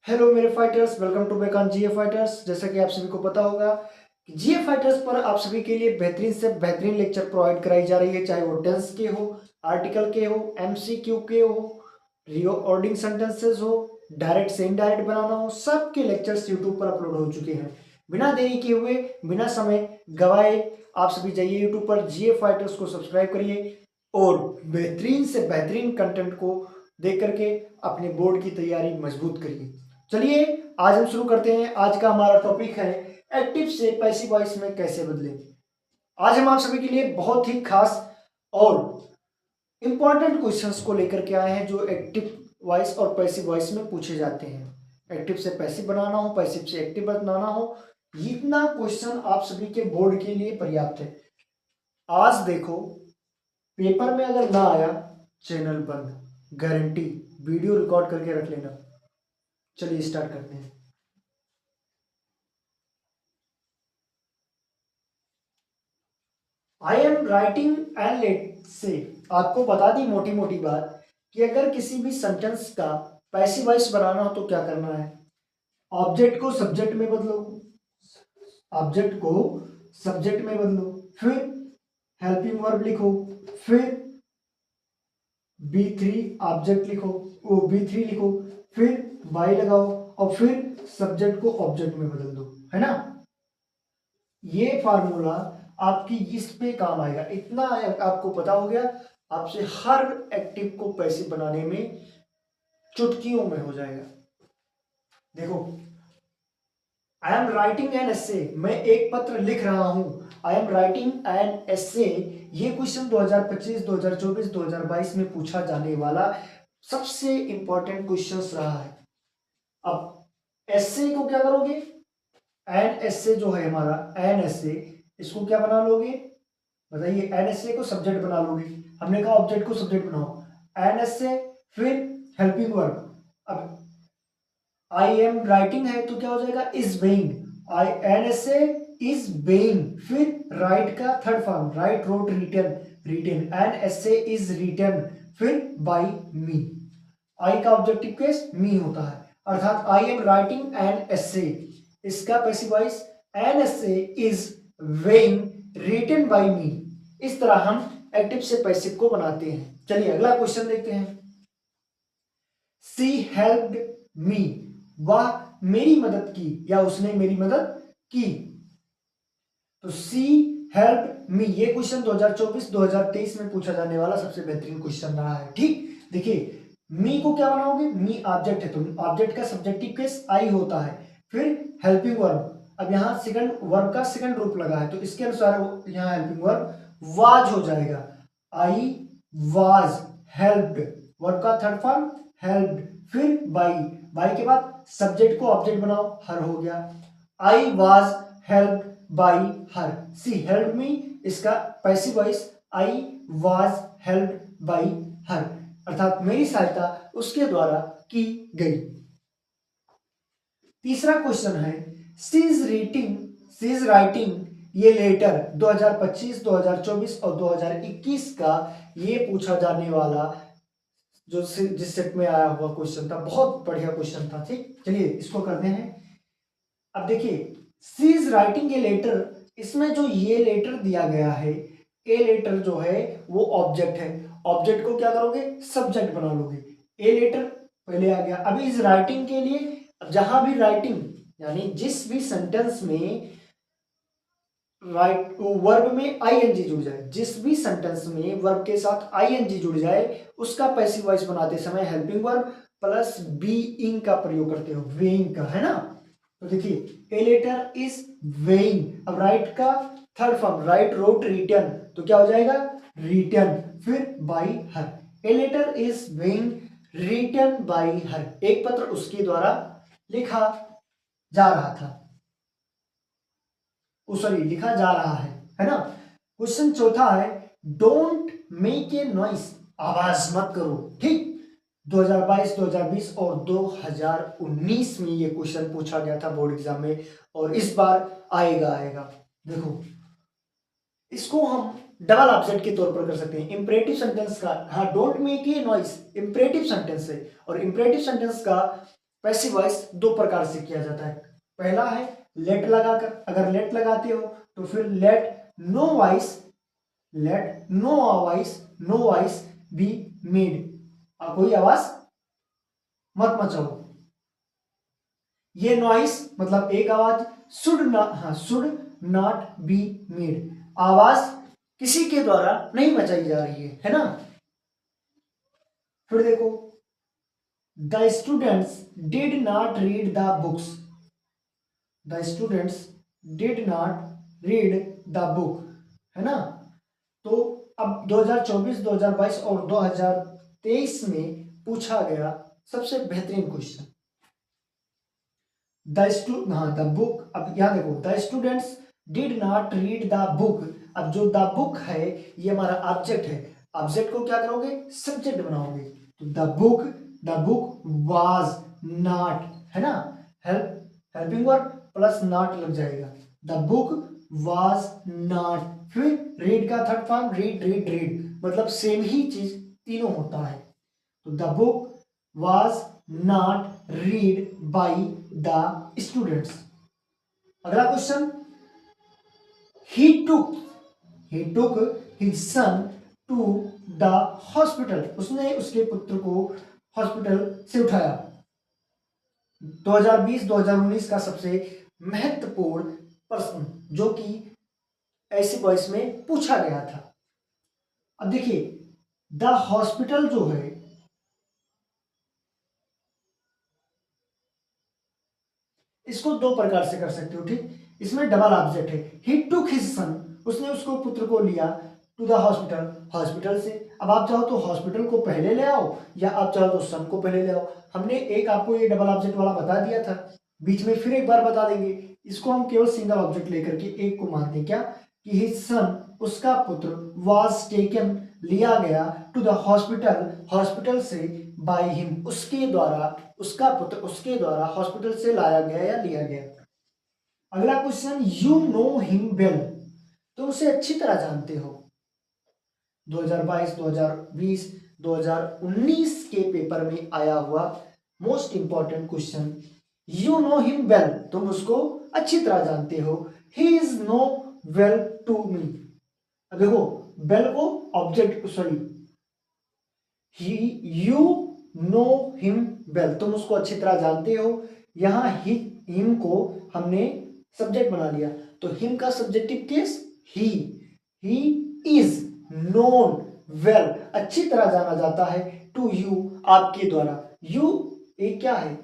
Hello मेरे fighters, welcome to back on GA fighters. जैसा कि आप सभी को पता होगा कि जीए फाइटर्स पर आप सभी के लिए बेहतरीन से बेहतरीन लेक्चर प्रोवाइड कराई जा रही है, चाहे वो टेंस के हो, आर्टिकल के हो, एमसीक्यू के हो, रिओर्डिंग सेंटेंसेस हो, डायरेक्ट से इनडायरेक्ट बनाना हो, सबके लेक्चर्स यूट्यूब पर अपलोड हो चुके हैं। बिना देरी किए हुए, बिना समय गवाए आप सभी जाइए यूट्यूब पर, जीए फाइटर्स को सब्सक्राइब करिए और बेहतरीन से बेहतरीन कंटेंट को देख करके अपने बोर्ड की तैयारी मजबूत करिए। चलिए आज हम शुरू करते हैं। आज का हमारा टॉपिक है एक्टिव से पैसिव वॉइस में कैसे बदलें। आज हम आप सभी के लिए बहुत ही खास और इंपॉर्टेंट क्वेश्चंस को लेकर के आए हैं जो एक्टिव वॉइस और पैसिव वॉइस में पूछे जाते हैं। एक्टिव से पैसिव बनाना हो, पैसिव से एक्टिव बनाना हो, इतना क्वेश्चन आप सभी के बोर्ड के लिए पर्याप्त है। आज देखो, पेपर में अगर ना आया, चैनल बंद, गारंटी। वीडियो रिकॉर्ड करके रख लेना। चलिए स्टार्ट करते हैं। आई एम राइटिंग एंड लेट से आपको बता दी मोटी मोटी बात कि अगर किसी भी सेंटेंस का पैसिव वॉइस बनाना हो तो क्या करना है। ऑब्जेक्ट को सब्जेक्ट में बदलो, ऑब्जेक्ट को सब्जेक्ट में बदलो, फिर हेल्पिंग वर्ब लिखो, फिर बी3 ऑब्जेक्ट लिखो, वो बी3 लिखो, फिर बाई लगाओ और फिर सब्जेक्ट को ऑब्जेक्ट में बदल दो, है ना। ये फार्मूला आपकी इस पे काम आएगा। इतना आपको पता हो गया, आपसे हर एक्टिव को पैसिव बनाने में चुटकियों में हो जाएगा। देखो, आई एम राइटिंग एन एसे, मैं एक पत्र लिख रहा हूं। आई एम राइटिंग एन एसे, ये क्वेश्चन 2025, 2024, 2022 में पूछा जाने वाला सबसे इंपॉर्टेंट क्वेश्चन रहा है। अब एसे को क्या करोगे, एन एसे जो है हमारा एन एसे, इसको क्या बना लोगे, बताइए। एन एस ए को सब्जेक्ट बना लोगे, हमने कहा ऑब्जेक्ट को सब्जेक्ट बनाओ। एन एस ए फिर हेल्पिंग वर्ब। अब आई एम राइटिंग है तो क्या हो जाएगा, is being. I N S A is being, फिर राइट का third form, write, wrote, written, written. N S A is written, फिर बाई मी। आई का ऑब्जेक्टिव केस मी होता है, अर्थात I am writing N S A, इसका passive voice N S A is being written by me. इस तरह हम active से पैसिव को बनाते हैं। चलिए अगला क्वेश्चन देखते हैं। सी हेल्प्ड मी, वह मेरी मदद की या उसने मेरी मदद की। तो सी हेल्प मी, ये क्वेश्चन 2024-2023 में पूछा जाने वाला सबसे बेहतरीन क्वेश्चन रहा है। ठीक, देखिए मी को क्या बनाओगे, मी ऑब्जेक्ट है तो ऑब्जेक्ट का सब्जेक्टिव केस आई होता है, फिर हेल्पिंग वर्ब। अब यहाँ सेकंड वर्ब का सेकंड रूप लगा है तो इसके अनुसार यहाँ हेल्पिंग वर्ब वाज हो जाएगा। आई वाज हेल्प्ड, वर्ब का थर्ड फॉर्म हेल्प्ड, फिर बाई, बाई के बाद सब्जेक्ट को ऑब्जेक्ट बनाओ, हर हो गया। I was helped by her, she help me, इसका passive voice I was helped by her, अर्थात मेरी सहायता उसके द्वारा की गई। तीसरा क्वेश्चन है she is writing, she is writing ये लेटर 2025, 2024 और 2021 का ये पूछा जाने वाला जो जिस सेट में आया हुआ क्वेश्चन था, बहुत बढ़िया क्वेश्चन था। ठीक, चलिए इसको करते हैं। अब देखिए, सी इज राइटिंग ए लेटर, इसमें जो ये लेटर दिया गया है, ए लेटर जो है वो ऑब्जेक्ट है, ऑब्जेक्ट को क्या करोगे, सब्जेक्ट बना लोगे। ए लेटर पहले आ गया। अभी इस राइटिंग के लिए जहां भी राइटिंग यानी जिस भी सेंटेंस में राइट वर्ब में आईएनजी जुड़ जाए, जिस भी सेंटेंस में वर्ब के साथ आईएनजी जुड़ जाए उसका पैसिव वॉइस बनाते समय हेल्पिंग वर्ब प्लस बीइंग का प्रयोग करते हो, वेइंग का, है ना। तो देखिए ए लेटर इज वेइंग। अब राइट का third form, write, wrote, written, तो क्या हो जाएगा, रिटर्न, फिर by her. A letter is being written by her, एक पत्र उसके द्वारा लिखा जा रहा था, सॉरी लिखा जा रहा है ना। क्वेश्चन चौथा है डोंट मेक ए नॉइस, आवाज मत करो। ठीक, 2022, 2020 और 2019 में ये क्वेश्चन पूछा गया था बोर्ड एग्जाम में और इस बार आएगा। देखो, इसको हम डबल ऑब्जेक्ट के तौर पर कर सकते हैं। इंपरेटिव सेंटेंस का, हाँ, don't make a noise imperative sentence है और इंपरेटिव सेंटेंस का पैसिव वॉइस दो प्रकार से किया जाता है। पहला है लेट लगाकर, अगर लेट लगाते हो तो फिर let no voice be made, कोई आवाज मत मचाओ। ये नॉइस मतलब एक आवाज, शुड नॉट बी मेड, आवाज किसी के द्वारा नहीं मचाई जा रही है ना। फिर देखो the students did not read the books, the students did not read the book, है ना। तो अब 2024, 2022 और 2023 में पूछा गया सबसे बेहतरीन क्वेश्चन, द बुक। अब यहां देखो the students did not read the book, अब जो द बुक है ये हमारा ऑब्जेक्ट है, ऑब्जेक्ट को क्या करोगे, सब्जेक्ट बनाओगे। तो द बुक वाज नॉट, है ना, हेल्पिंग वर्ब प्लस नॉट लग जाएगा, द बुक वाज नॉट। फिर रीड का थर्ड फॉर्म रीड मतलब सेम ही चीज तीनों होता है। तो the book was not read by the students. अगला question, he took his son to the hospital, उसने उसके पुत्र को हॉस्पिटल से उठाया। 2020-2019 का सबसे महत्वपूर्ण प्रश्न जो कि ऐसी वॉइस में पूछा गया था। अब देखिए द हॉस्पिटल जो है इसको दो प्रकार से कर सकते हो, ठीक। इसमें डबल ऑब्जेक्ट है, ही टुक हिज सन, उसने उसको पुत्र को लिया, टू द हॉस्पिटल, हॉस्पिटल से। अब आप चाहो तो हॉस्पिटल को पहले ले आओ या आप चाहो तो सन को पहले ले आओ। हमने एक आपको ये डबल ऑब्जेक्ट वाला बता दिया था, बीच में फिर एक बार बता देंगे। इसको हम केवल सिंगल ऑब्जेक्ट लेकर के एक को मानते हैं क्या, कि हिज सन, उसका पुत्र, वाज टेकन, लिया गया, टू द हॉस्पिटल, हॉस्पिटल से, बाय हिम, उसके द्वारा, उसका पुत्र उसके द्वारा हॉस्पिटल से लाया गया या लिया गया। अगला question, you know him well, तुम उसे अच्छी तरह जानते हो। 2022, 2020, 2019 के पेपर में आया हुआ most important question, you know him well, तुम उसको अच्छी तरह जानते हो। He is known well to me, देखो वेल को object, sorry, he, you know him well, तुम उसको अच्छी तरह जानते हो। यहां ही, हिम को हमने सब्जेक्ट बना लिया, तो हिम का subjective case he is known well, अच्छी तरह जाना जाता है, टू यू, आपके द्वारा। यू एक क्या है,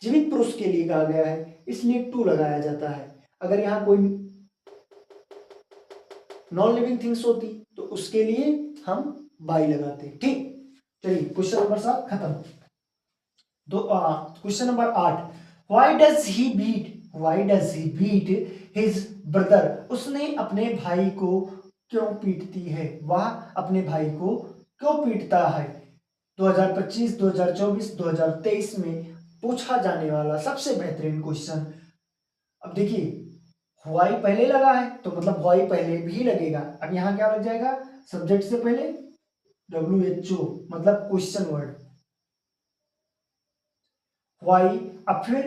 जीवित पुरुष के लिए कहा गया है, इसलिए टू लगाया जाता है। अगर यहां कोई नॉन लिविंग थिंग्स होती तो उसके लिए हम बाई लगाते, ठीक। चलिए क्वेश्चन नंबर 7 खत्म। Question number 8, why does he beat his brother, उसने अपने भाई को क्यों पीटती है, वह अपने भाई को क्यों पीटता है। 2025, 2024, 2023 में पूछा जाने वाला सबसे बेहतरीन क्वेश्चन। अब देखिए व्हाई पहले लगा है तो मतलब व्हाई पहले भी लगेगा। अब यहां क्या लग जाएगा, सब्जेक्ट से पहले WHO मतलब क्वेश्चन वर्ड, व्हाई। अब फिर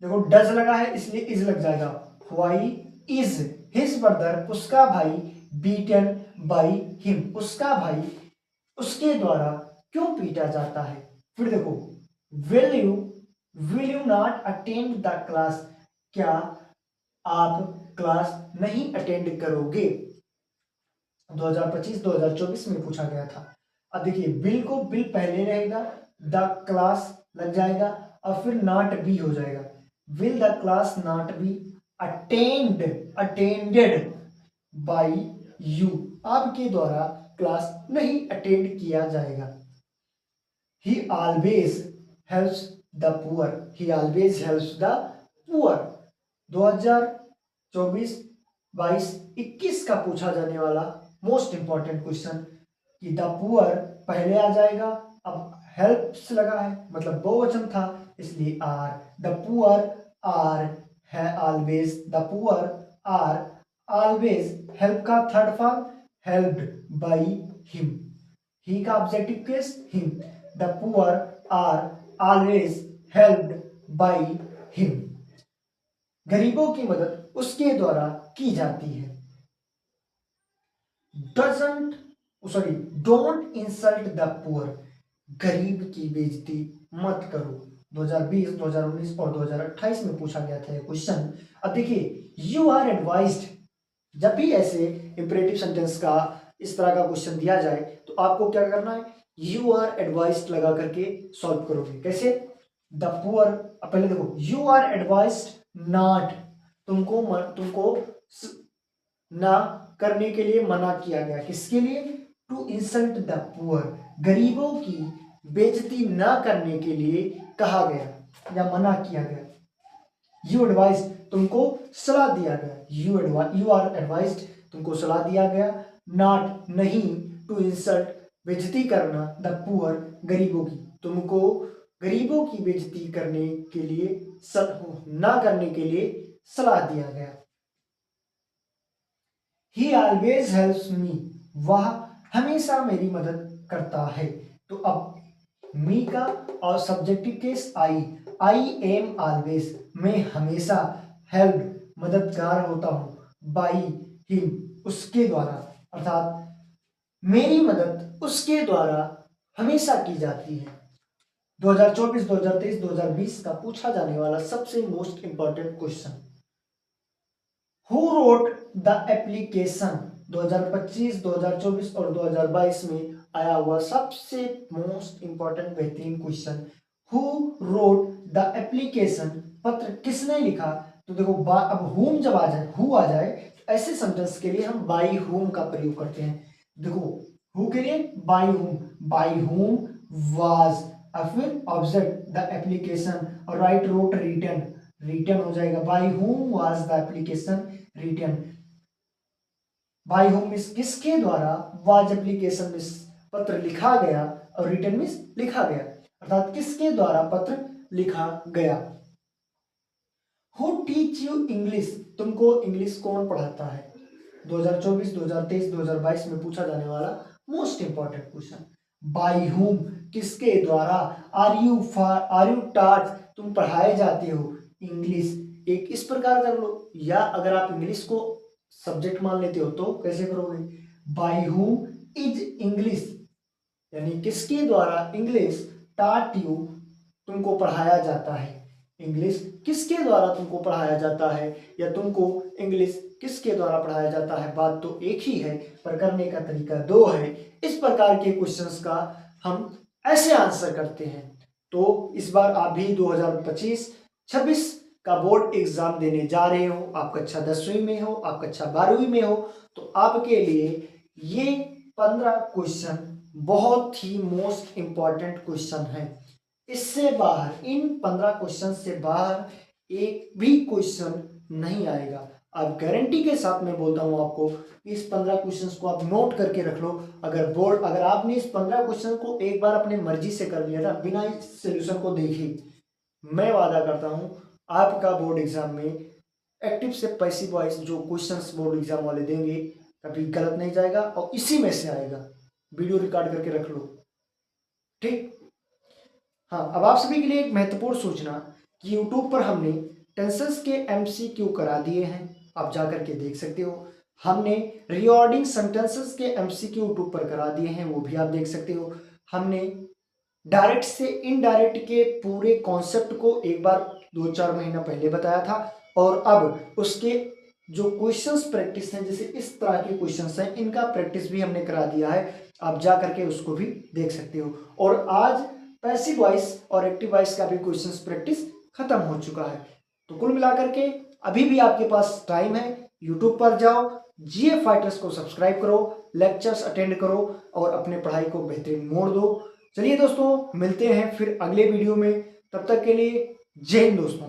देखो डज लगा है इसलिए इज लग जाएगा, व्हाई इज हिज ब्रदर, उसका भाई, बीटन बाई हिम, उसका भाई उसके द्वारा क्यों पीटा जाता है। फिर देखो will you not attend the class, क्या आप क्लास नहीं अटेंड करोगे। 2025, 2024 में पूछा गया था। अब देखिए बिल को बिल पहले रहेगा, द क्लास लग जाएगा और फिर नॉट बी हो जाएगा, will the class not be attended by you, आपके द्वारा क्लास नहीं अटेंड किया जाएगा। ही always helps the poor, he always helps the poor. 2024, 22, 21 का पूछा जाने वाला मोस्ट इंपॉर्टेंट क्वेश्चन कि द पुअर पहले आ जाएगा, अब हेल्प्स लगा है मतलब बहुवचन था इसलिए आर, द पुअर आर है always, the poor are always, help का third form helped by him, he का objective case him, the poor are always helped by him. गरीबों की मदद उसके द्वारा की जाती है. Don't insult the poor. गरीब की बेइज्जती मत करो. 2020, 2019 और 2028 में पूछा गया था ये क्वेश्चन. अब देखिए, यू आर एडवाइज्ड. जब भी ऐसे इंपरेटिव सेंटेंस का इस तरह का क्वेश्चन दिया जाए तो आपको क्या करना है, यू आर एडवाइज्ड लगा करके सॉल्व करोगे. कैसे? द पुअर, पहले देखो, यू आर एडवाइज्ड नॉट, तुमको ना करने के लिए मना किया गया. किसके लिए? टू इंसल्ट द पुअर, गरीबों की बेइज्जती ना करने के लिए कहा गया या मना किया गया. यू एडवाइज, तुमको सलाह दिया गया. यू आर एडवाइज्ड, तुमको सलाह दिया गया. नॉट, नहीं. टू इंसल्ट, बेइज्जती करना. द पुअर, गरीबों की, तुमको गरीबों की बेइज्जती करने के लिए ना करने के लिए सलाह दिया गया. He always helps me, वह हमेशा मेरी मदद करता है. तो अब मी का और subjective case I am always, मैं हमेशा हेल्प, मददगार होता हूं. बाई हिम, उसके द्वारा, अर्थात मेरी मदद उसके द्वारा हमेशा की जाती है. 2024, 2023, 2020 का पूछा जाने वाला सबसे most important question, who wrote the application. 2025, 2024 और 2022 में आया हुआ सबसे मोस्ट इंपॉर्टेंट बेहतरीन question, who wrote the application, पत्र किसने लिखा. तो देखो, अब हुम जब आ जाए, हु आ जाए, तो ऐसे सेंटेंस के लिए हम बाई हुम का प्रयोग करते हैं. देखो, हु के लिए बाई हुम वाज, और फिर ऑब्जेक्ट द एप्लीकेशन, और राइट रोट रिटन हो जाएगा. By whom was the application written. By whom means किसके द्वारा, वाज एप्लीकेशन मीन्स पत्र लिखा गया, और रिटन मीन्स लिखा गया, अर्थात किसके द्वारा पत्र लिखा गया. हु टीच यू इंग्लिश, तुमको इंग्लिश कौन पढ़ाता है. 2024, 2023, 2022 में पूछा जाने वाला most important question. By whom, किसके द्वारा. आर यू टॉट, तुम पढ़ाए जाते हो इंग्लिश. एक इस प्रकार कर लो, या अगर आप इंग्लिश को सब्जेक्ट मान लेते हो तो कैसे करोगे, बाय हुम इज इंग्लिश, यानी किसके द्वारा इंग्लिश टॉट यू, तुमको पढ़ाया जाता है. इंग्लिश किसके द्वारा तुमको पढ़ाया जाता है, या तुमको इंग्लिश किसके द्वारा पढ़ाया जाता है. बात तो एक ही है, पर करने का तरीका दो है. इस प्रकार के क्वेश्चंस का हम ऐसे आंसर करते हैं. तो इस बार आप भी 2025-26 का बोर्ड एग्जाम देने जा रहे हो, आप कक्षा 10वीं में हो, आप कक्षा 12वीं में हो, तो आपके लिए ये 15 क्वेश्चन बहुत ही मोस्ट इंपॉर्टेंट क्वेश्चन है. इससे बाहर, इन 15 क्वेश्चन से बाहर एक भी क्वेश्चन नहीं आएगा. अब गारंटी के साथ मैं बोलता हूं आपको, इस 15 क्वेश्चंस को आप नोट करके रख लो. अगर आपने इस 15 क्वेश्चन को एक बार अपने मर्जी से कर लिया था, बिना इस सोल्यूशन को देखे, मैं वादा करता हूं आपका बोर्ड एग्जाम में एक्टिव से पैसिव वाइज जो क्वेश्चंस बोर्ड एग्जाम वाले देंगे कभी गलत नहीं जाएगा, और इसी में से आएगा. वीडियो रिकॉर्ड करके रख लो, ठीक. हाँ, अब आप सभी के लिए एक महत्वपूर्ण सूचना कि YouTube पर हमने टेंसेस के MCQ करा दिए हैं, आप जा करके देख सकते हो. हमने रिकॉर्डिंग सेंटेंसेस के MCQ YouTube पर करा दिए हैं, वो भी आप देख सकते हो. हमने डायरेक्ट से इनडायरेक्ट के पूरे कॉन्सेप्ट को एक बार 2-4 महीना पहले बताया था, और अब उसके जो क्वेश्चंस प्रैक्टिस हैं, जैसे इस तरह के क्वेश्चंस हैं, इनका प्रैक्टिस भी हमने करा दिया है. आप जा करके उसको भी देख सकते हो. और आज पैसिव वॉइस और एक्टिव वॉइस का भी क्वेश्चंस प्रैक्टिस खत्म हो चुका है. तो कुल मिलाकर के अभी भी आपके पास टाइम है. यूट्यूब पर जाओ, GF फाइटर्स को सब्सक्राइब करो, लेक्चर्स अटेंड करो, और अपने पढ़ाई को बेहतरीन मोड़ दो. चलिए दोस्तों, मिलते हैं फिर अगले वीडियो में. तब तक के लिए जय हिंद दोस्तों.